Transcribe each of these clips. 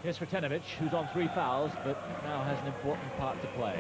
Here's Sretenovic, who's on 3 fouls, but now has an important part to play.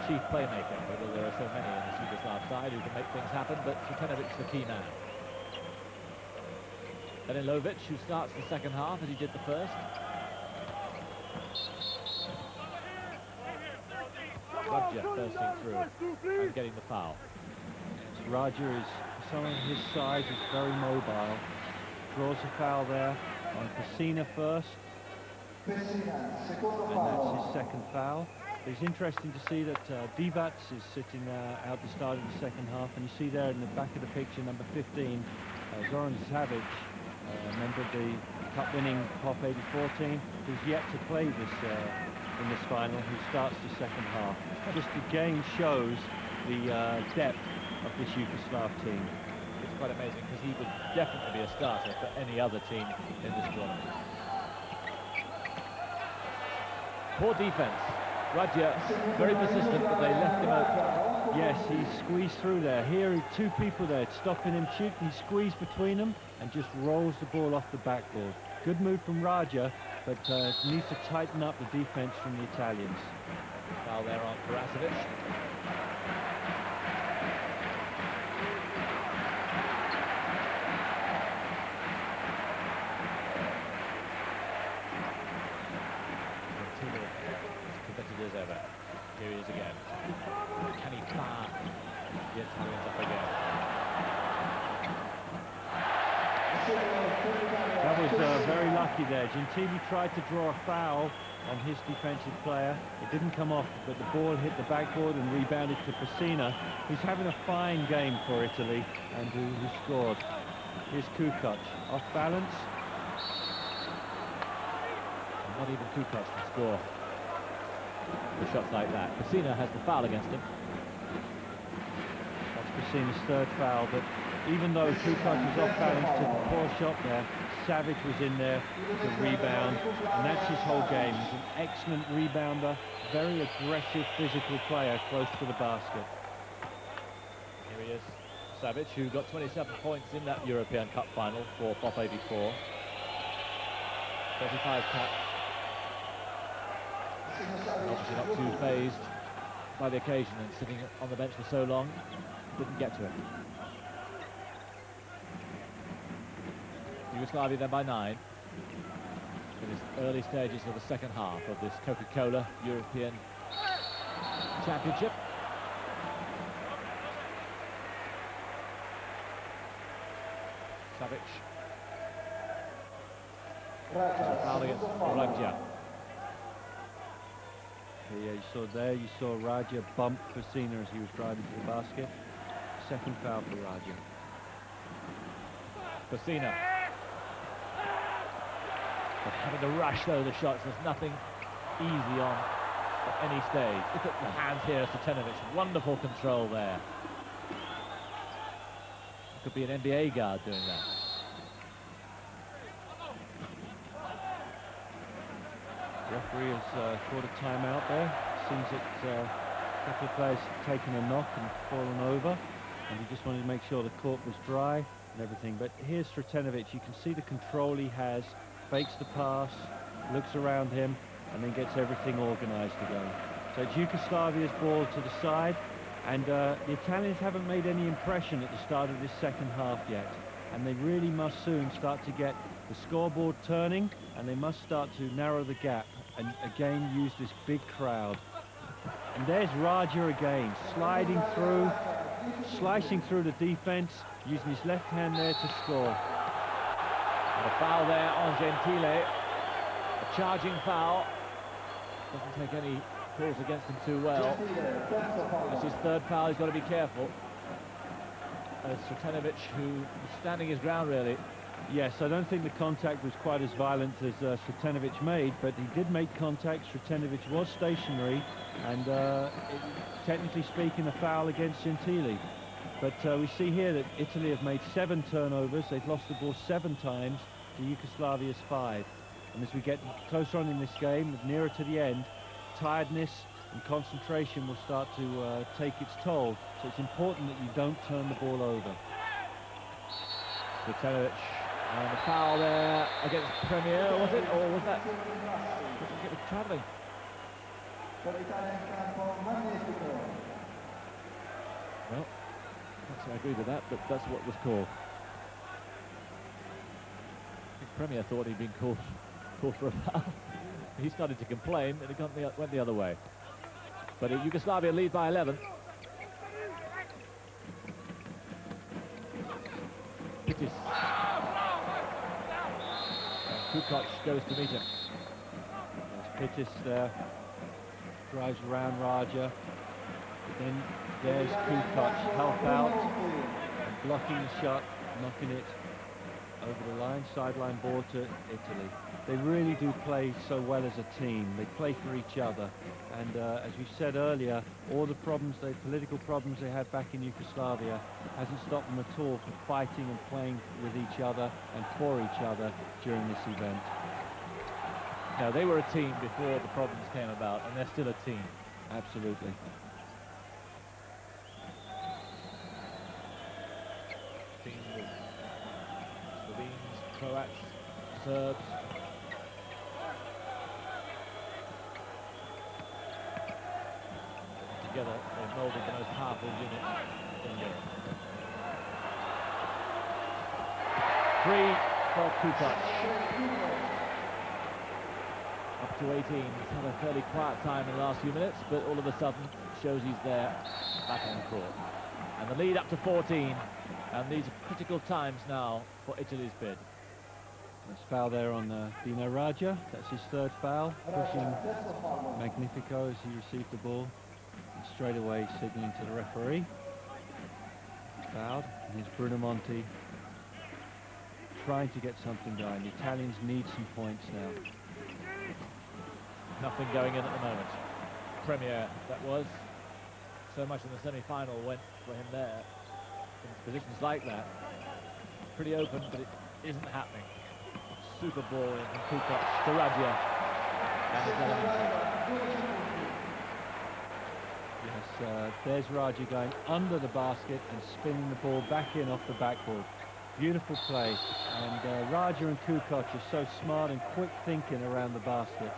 Chief playmaker, although there are so many in the Yugoslav side who can make things happen, but Sretenovic's the key man. Danilovic, who starts the second half as he did the first. Roger bursting through and getting the foul. Roger is, someone his size, is very mobile. Draws a foul there on Pessina first. And that's his second foul. But it's interesting to see that Divac is sitting out the start of the second half, and you see there in the back of the picture, number 15, Zoran Savic, member of the cup-winning Pop 84 team, who's yet to play this in this final, who starts the second half. Just again shows the depth of this Yugoslav team. It's quite amazing because he would definitely be a starter for any other team in this tournament. Poor defense. Radja very persistent, but they left him open. Yes, he squeezed through there. Here, 2 people there stopping him shooting. He squeezed between them and just rolls the ball off the backboard. Good move from Radja, but needs to tighten up the defense from the Italians. Foul there on Karasovic. Competitors ever. Here he is again. Can he fire the Italians up again? That was very lucky there. Gentili tried to draw a foul on his defensive player. It didn't come off, but the ball hit the backboard and rebounded to Pessina, who's having a fine game for Italy and who scored. Here's Kukoc, off balance. And not even Kukoc can score with shots like that. Pessina has the foul against him. That's Pessina's 3rd foul, but even though Kukoc was off balance, took a poor shot there, Savic was in there to rebound, and that's his whole game. He's an excellent rebounder, very aggressive physical player close to the basket. Here he is, Savic, who got 27 points in that European Cup final for Pop 84. 35 cap. Obviously not too phased by the occasion, and sitting on the bench for so long, didn't get to it. Yugoslavia then by 9 in his early stages of the second half of this Coca-Cola European Championship. Savic. Foul against Radja. Yeah, you saw Radja bump Pessina as he was driving to the basket. Second foul for Radja. Pessina. But having to rush though the shots, there's nothing easy on at any stage. Look at the hands here of Sretenovic. Wonderful control there. Could be an NBA guard doing that. Referee has called a timeout there. Seems that a couple of players have taken a knock and fallen over, and he just wanted to make sure the court was dry and everything. But here's Sretenovic. You can see the control he has, fakes the pass, looks around him, and then gets everything organized again. So it's Yugoslavia's ball to the side, and the Italians haven't made any impression at the start of this second half yet, and they really must soon start to get the scoreboard turning, and they must start to narrow the gap and again use this big crowd. And there's Radja again, sliding through, slicing through the defense, using his left hand there to score. And a foul there on Gentile, a charging foul. Doesn't take any calls against him too well. That's his 3rd foul. He's got to be careful. Sretenovic, who was standing his ground really. Yes, I don't think the contact was quite as violent as Sretenovic made, but he did make contact. Sretenovic was stationary, and technically speaking, a foul against Gentile. But we see here that Italy have made 7 turnovers. They've lost the ball 7 times to Yugoslavia's 5. And as we get closer on in this game, nearer to the end, tiredness and concentration will start to take its toll. So it's important that you don't turn the ball over. Sretenovic And the foul there against Premier, was it? Or was that... It was travelling. Well, I agree with that, but that's what was called. I think Premier thought he'd been called for a foul. He started to complain, and it went the other way. But Yugoslavia lead by 11. Pittis. Kukoc goes to meet him. Pittis there, drives around Raja. Then there's Kukoc, help out, and blocking the shot, knocking it over the line, sideline ball to Italy. They really do play so well as a team. They play for each other. And as we said earlier, all the problems, the political problems they had back in Yugoslavia hasn't stopped them at all from fighting and playing with each other and for each other during this event. No, they were a team before the problems came about, and they're still a team. Absolutely. Team with Slovenes, Croats, Serbs. Together, they've moulded the most powerful unit in Europe. 3 for Kukoc. Up to 18. He's had a fairly quiet time in the last few minutes, but all of a sudden shows he's there back on the court. And the lead up to 14. And these are critical times now for Italy's bid. There's foul there on Dino Raja. That's his third foul, pushing Magnifico as he received the ball. And straight away signalling to the referee. Fouled. And here's Bruno Monti trying to get something going. The Italians need some points now. Nothing going in at the moment. Premier, that was. So much in the semi-final went for him there. In positions like that. Pretty open, but it isn't happening. Super ball in from Kukoc to Raja. And it's elementary. Yes, there's Raja going under the basket and spinning the ball back in off the backboard. Beautiful play. And Raja and Kukoc are so smart and quick thinking around the basket.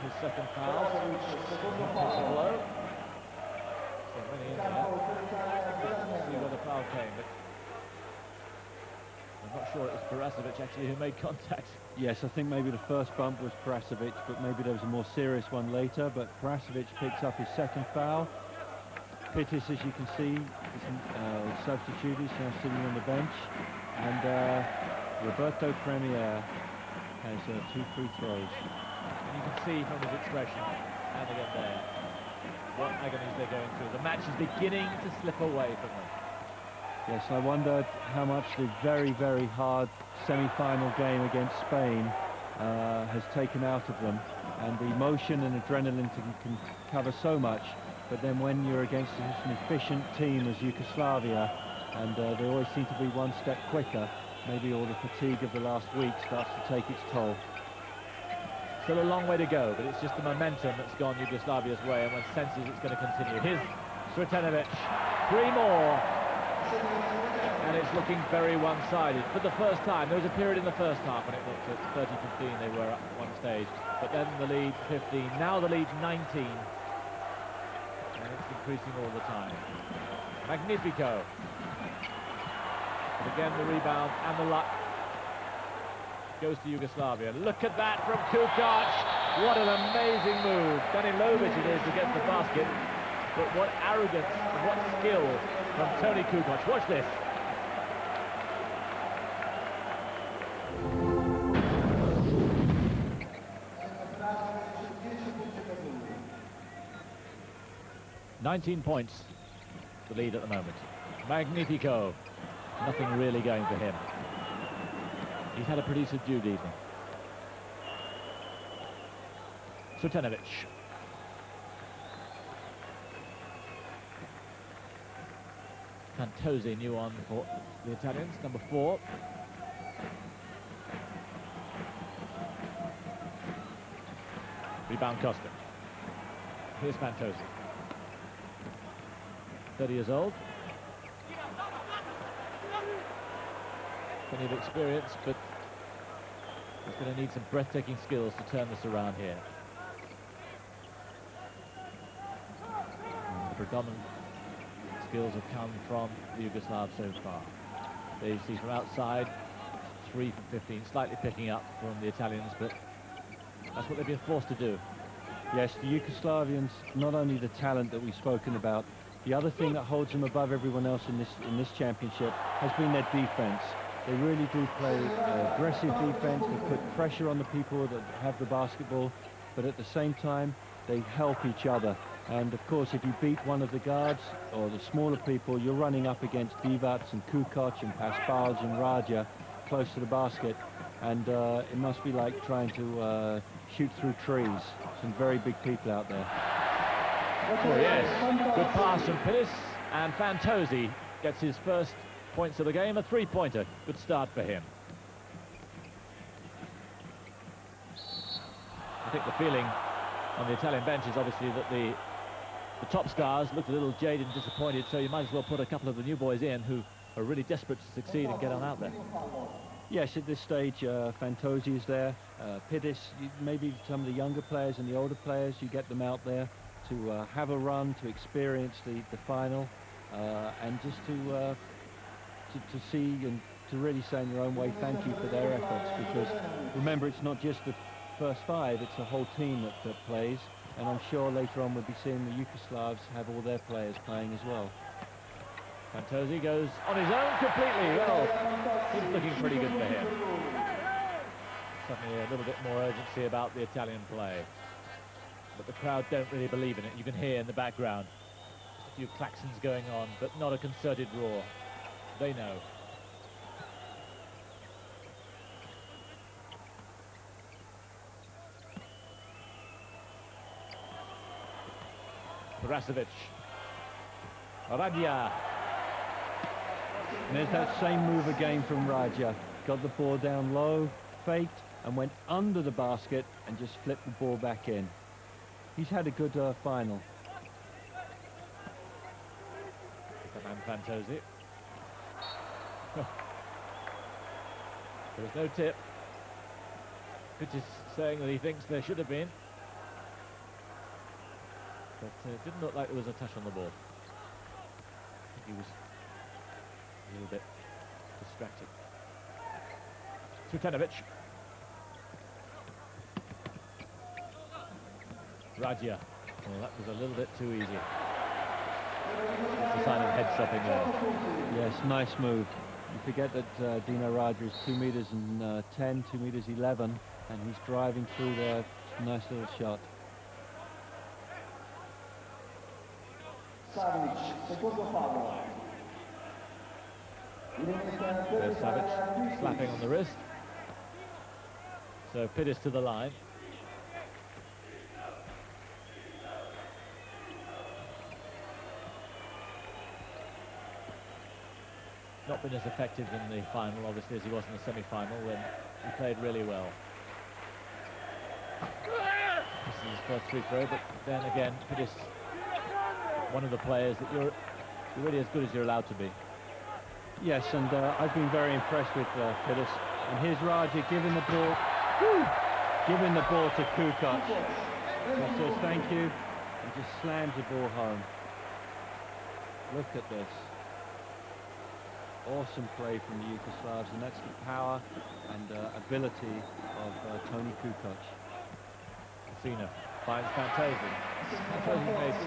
His second foul. Takes a blow. So when he in there, see where the foul came, but I'm not sure it was Perasovic actually who made contact. Yes, I think maybe the first bump was Perasovic, but maybe there was a more serious one later. But Perasovic picks up his second foul. Pittis, as you can see, is substituted. He's now sitting on the bench. And Roberto Premier has 2 free throws. And you can see from his expression, and again there, what agonies they're going through. The match is beginning to slip away from them. Yes, I wondered how much the very, very hard semi-final game against Spain has taken out of them. And the emotion and adrenaline can cover so much. But then when you're against an efficient team as Yugoslavia, and they always seem to be one step quicker, maybe all the fatigue of the last week starts to take its toll. Still a long way to go, but it's just the momentum that's gone Yugoslavia's way, and one senses it's going to continue. Here's Sretenovic, 3 more, and it's looking very one-sided. For the first time, there was a period in the first half when it looked at 30-15, they were up at one stage, but then the lead 15, now the lead 19, and it's increasing all the time. Magnifico, but again the rebound and the luck goes to Yugoslavia. Look at that from Kukoc. What an amazing move. Danilovic it is to get the basket. But what arrogance and what skill from Tony Kukoc. Watch this. "19 points, the lead at the moment. Magnifico. Nothing really going for him. He's had a pretty subdued evening. Sretenovic. Cantozzi, new on for the Italians, number 4. Rebound Costa. Here's Fantosi. 30 years old. Plenty of experience, but he's going to need some breathtaking skills to turn this around here. And the predominant skills have come from the Yugoslavs so far. They see from outside, 3 from 15, slightly picking up from the Italians, but that's what they've been forced to do. Yes, the Yugoslavians, not only the talent that we've spoken about, the other thing that holds them above everyone else in this championship has been their defense. They really do play aggressive defense. They put pressure on the people that have the basketball, but at the same time, they help each other. And of course, if you beat one of the guards or the smaller people, you're running up against Divac and Kukoc and Paspalj and Raja close to the basket. And it must be like trying to shoot through trees. Some very big people out there. Oh yes, good pass from Pittis, and Fantosi gets his first points of the game, a three-pointer. Good start for him. I think the feeling on the Italian bench is obviously that the top stars looked a little jaded and disappointed, so you might as well put a couple of the new boys in who are really desperate to succeed and get on out there. Yes, at this stage, Fantosi is there. Pittis, maybe some of the younger players and the older players, you get them out there to have a run, to experience the final, and just to see and to really say in your own way thank you for their efforts, because remember, it's not just the first five, it's a whole team that plays, and I'm sure later on we'll be seeing the Yugoslavs have all their players playing as well. Fantosi goes on his own completely. Well, it's looking pretty good for him. Suddenly a little bit more urgency about the Italian play. But the crowd don't really believe in it. You can hear in the background just a few klaxons going on, but not a concerted roar. They know. Brasovic. Radia. And there's that same move again from Raja. Got the ball down low, faked, and went under the basket and just flipped the ball back in. He's had a good final. The man Fantosi. There's no tip. Pittis saying that he thinks there should have been. But it didn't look like there was a touch on the ball. I think he was a little bit distracted. Cvitanovic. Radia. Well, that was a little bit too easy. That's a sign of head stopping there. Yes, nice move. You forget that Dino Raja is 2 meters and 10, 2 meters 11, and he's driving through there. Nice little shot. There's Savic slapping on the wrist. So Pittis to the line. Not been as effective in the final, obviously, as he was in the semi-final, when he played really well. This is his first free throw, but then again, Pittis, one of the players that you're really as good as you're allowed to be. Yes, and I've been very impressed with Pittis. And here's Raja giving the ball, giving the ball to Kukoc. He says thank you, and just slams the ball home. Look at this. Awesome play from the Yugoslavs, and that's the power and ability of Tony Kukoc. Casino finds Fantosi. Fantosi makes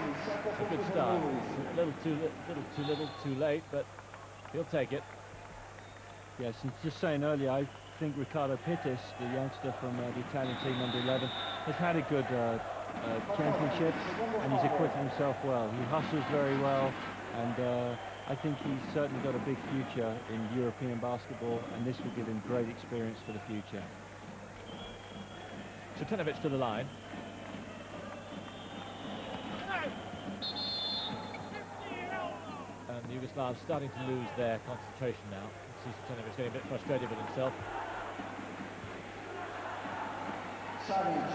a good start. A little too little, too late, but he'll take it. Yes, and just saying earlier, I think Riccardo Pittis, the youngster from the Italian team under 11, has had a good championship, and he's acquitted himself well. He hustles very well, and I think he's certainly got a big future in European basketball, and this will give him great experience for the future. Cvitanovic to the line. And the Yugoslavs starting to lose their concentration now. You see Cvitanovic getting a bit frustrated with himself. Savic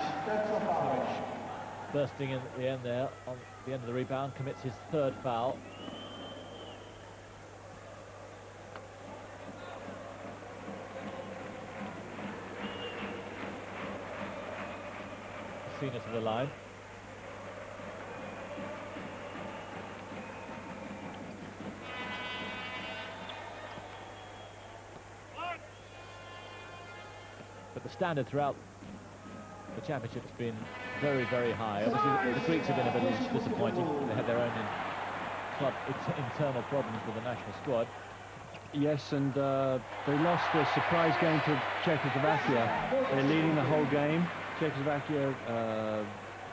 bursting in at the end there, on the end of the rebound, commits his third foul. Seen it to the line. But the standard throughout the championship has been very, very high. Obviously, the Greeks have been a bit disappointing. They had their own club internal problems with the national squad. Yes, and they lost their surprise game to Czechoslovakia. They're leading the whole game. Czechoslovakia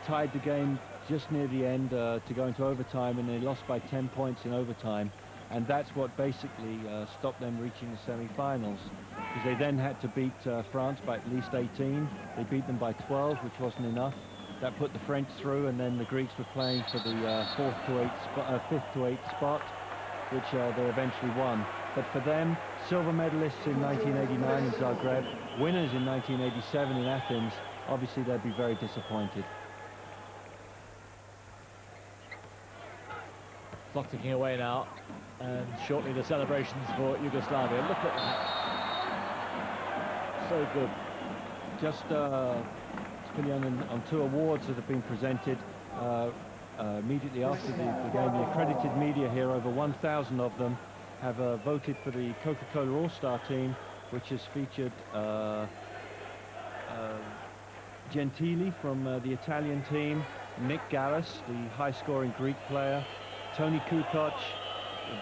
tied the game just near the end to go into overtime, and they lost by 10 points in overtime. And that's what basically stopped them reaching the semi-finals, because they then had to beat France by at least 18. They beat them by 12, which wasn't enough. That put the French through, and then the Greeks were playing for the 5th to 8th spot, which they eventually won. But for them, silver medalists in 1989 in Zagreb, winners in 1987 in Athens, obviously they'd be very disappointed. Clock ticking away now, and shortly the celebrations for Yugoslavia. Look at that. So good. Just on 2 awards that have been presented immediately after the game. The accredited media here, over 1,000 of them, have voted for the Coca-Cola All-Star team, which has featured Gentili from the Italian team, Nick Gallis, the high-scoring Greek player, Toni Kukoc,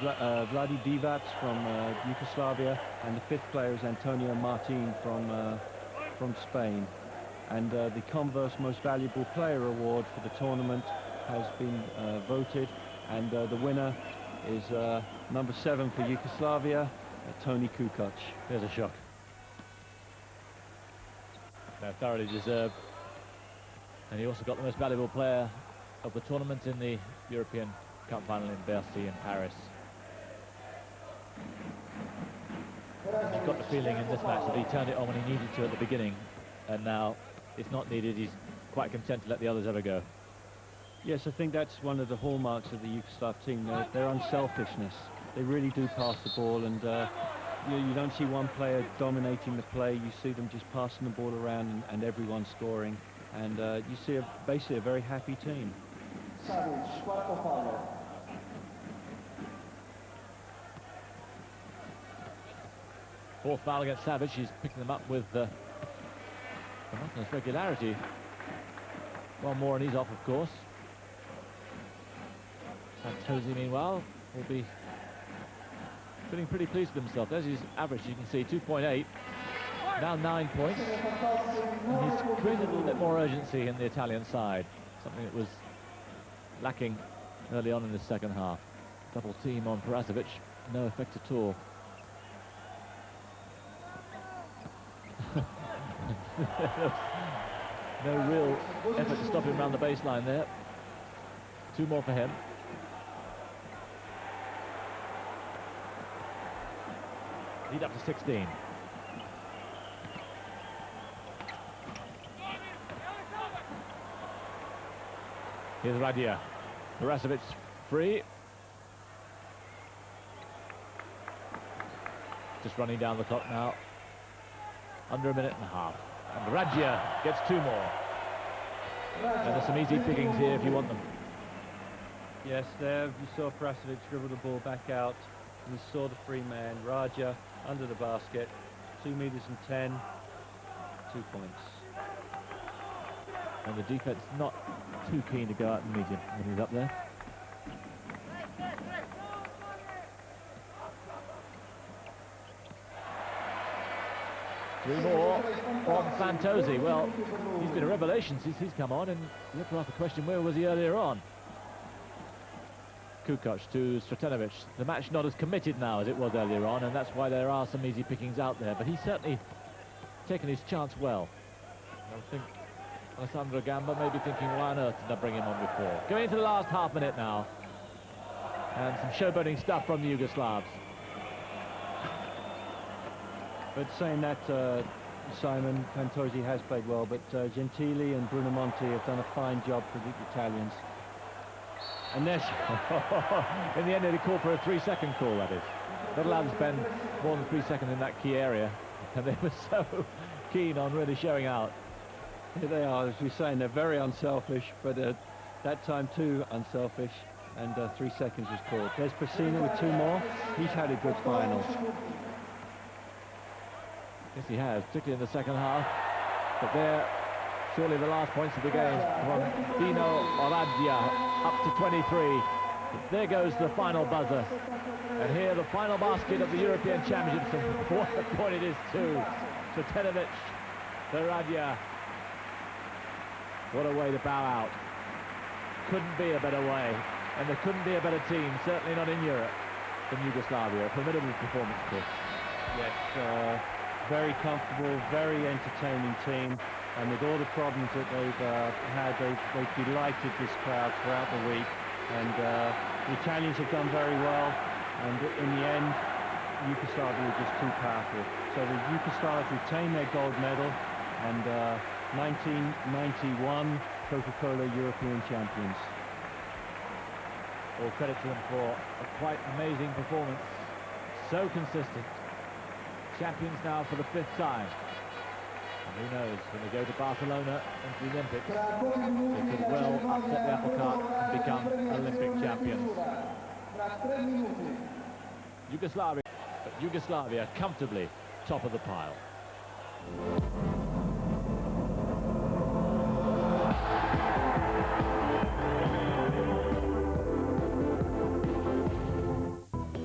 Vladi Divac from Yugoslavia, and the 5th player is Antonio Martin from Spain. And the Converse Most Valuable Player Award for the tournament has been voted, and the winner is number 7 for Yugoslavia, Toni Kukoc. There's a shock. No, thoroughly deserved. And he also got the Most Valuable Player of the tournament in the European Cup final in Bercy in Paris. I've got the feeling in this match that he turned it on when he needed to at the beginning, and now it's not needed. He's quite content to let the others ever go. Yes, I think that's one of the hallmarks of the Yugoslav team, their unselfishness. They really do pass the ball, and you don't see one player dominating the play. You see them just passing the ball around and everyone scoring, and you see basically a very happy team. Fourth foul against Savage. He's picking them up with monotonous regularity. One more and he's off, of course. Santosi, meanwhile, will be feeling pretty pleased with himself. There's his average, you can see, 2.8. Now 9 points. And he's created a little bit more urgency in the Italian side, something that was lacking early on in the second half. Double team on Perasovic, no effect at all. No real effort to stop him around the baseline there. 2 more for him. Lead up to 16. Here's Radia. Perasovic free. Just running down the clock now. Under a minute and a half. And Radia gets 2 more. And there's some easy pickings here if you want them. Yes, there you saw Perasovic dribble the ball back out. And you saw the free man, Raja, under the basket. 2 meters and 10. 2 points. And the defense not too keen to go out and meet him when he's up there. Three more from Santosi. Well, he's been a revelation since he's come on, and you have to ask the question, where was he earlier on? Kukoc to Stratenovic. The match not as committed now as it was earlier on, and that's why there are some easy pickings out there, but he's certainly taken his chance well. I think Alessandro Gamba may be thinking, why on earth did I bring him on before? Going into the last half minute now, and some showboating stuff from the Yugoslavs. But saying that, Simon, Fantozzi has played well, but Gentili and Bruno Monti have done a fine job for the Italians. And this, in the end, they called for a 3-second call, that is. Not allowed to spend more than 3 seconds in that key area, and they were so keen on really showing out. Here they are, as we're saying, they're very unselfish, but that time too unselfish, and 3 seconds was called. There's Pessina with 2 more. He's had a good final. Yes, he has, particularly in the second half. But there, surely the last points of the game from Dino Oradja, up to 23. There goes the final buzzer. And here, the final basket of the European Championships. And what a point it is to Tenovic, Oradja. What a way to bow out. Couldn't be a better way. And there couldn't be a better team, certainly not in Europe, than Yugoslavia. A formidable performance, of course. Yes, very comfortable, very entertaining team. And with all the problems that they've had, they've delighted this crowd throughout the week. And the Italians have done very well. And in the end, Yugoslavia were just too powerful. So the Yugoslavs retain their gold medal. And 1991 Coca-Cola European champions. All credit to them for a quite amazing performance. So consistent. Champions now for the 5th time. And who knows, when they go to Barcelona and the Olympics, they could well upset the apple cart and become Olympic champions. Yugoslavia comfortably top of the pile.